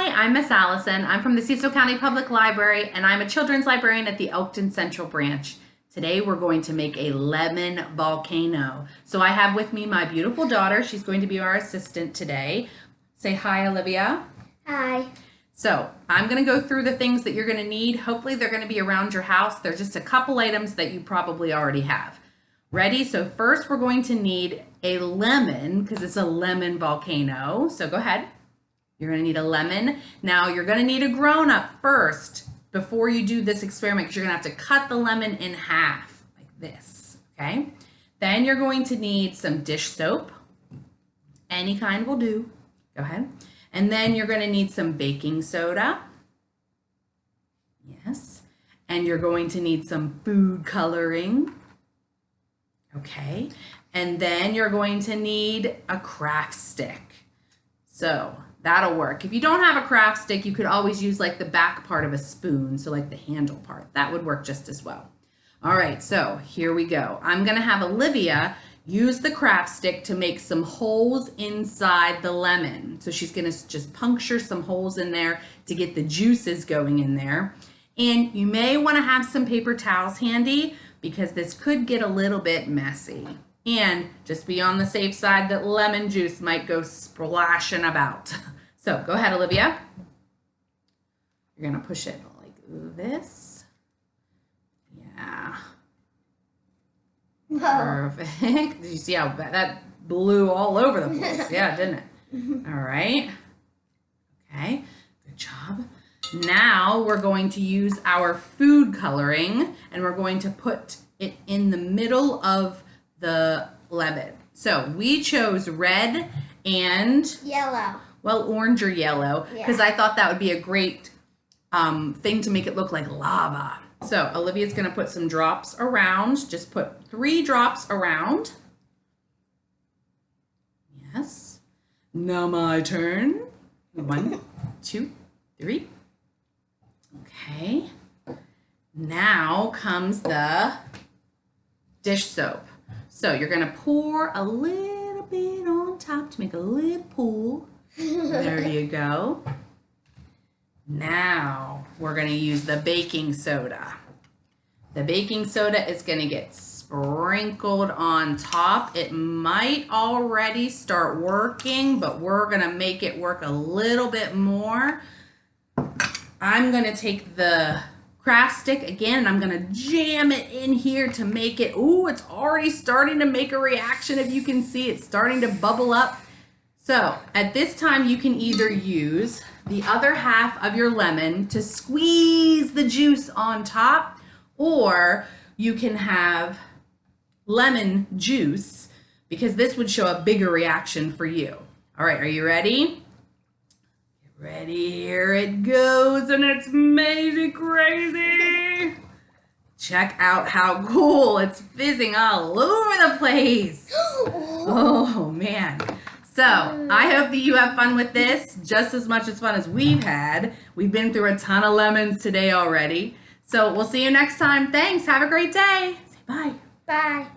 Hi, I'm Miss Allison. I'm from the Cecil County Public Library, and I'm a children's librarian at the Elkton Central Branch. Today we're going to make a lemon volcano. So I have with me my beautiful daughter. She's going to be our assistant today. Say hi, Olivia. Hi. So I'm going to go through the things that you're going to need. Hopefully they're going to be around your house. They're just a couple items that you probably already have. Ready? So first we're going to need a lemon because it's a lemon volcano. So go ahead. You're going to need a lemon. Now you're going to need a grown-up first before you do this experiment because you're going to have to cut the lemon in half like this, okay? Then you're going to need some dish soap. Any kind will do. Go ahead. And then you're going to need some baking soda. Yes. And you're going to need some food coloring. Okay. And then you're going to need a craft stick. So that'll work. If you don't have a craft stick, you could always use like the back part of a spoon, so like the handle part. That would work just as well. All right, so here we go. I'm gonna have Olivia use the craft stick to make some holes inside the lemon. So she's gonna just puncture some holes in there to get the juices going in there. And you may wanna have some paper towels handy because this could get a little bit messy. And just be on the safe side that lemon juice might go splashing about. So go ahead, Olivia. You're gonna push it like this. Yeah. Whoa. Perfect. Did you see how that blew all over the place? Yeah, didn't it? All right. Okay, good job. Now we're going to use our food coloring and we're going to put it in the middle of the lemon. So we chose red and Yellow. well, orange or yellow because I thought that would be a great thing to make it look like lava. So Olivia's gonna put some drops around. Just put 3 drops around. Yes. Now my turn. 1, 2, 3. Okay. Now comes the dish soap. So you're gonna pour a little bit on top to make a little pool. There you go. Now we're gonna use the baking soda. The baking soda is gonna get sprinkled on top. It might already start working, but we're gonna make it work a little bit more. I'm gonna take the craft stick again and I'm gonna jam it in here to make it, ooh, it's already starting to make a reaction. If you can see, it's starting to bubble up. So at this time you can either use the other half of your lemon to squeeze the juice on top, or you can have lemon juice because this would show a bigger reaction for you. All right, are you ready? Ready, here it goes, and it's amazing crazy. Check out how cool, it's fizzing all over the place. Oh man. So I hope that you have fun with this, just as much as fun as we've had. We've been through a ton of lemons today already. So we'll see you next time. Thanks, have a great day. Say bye. Bye.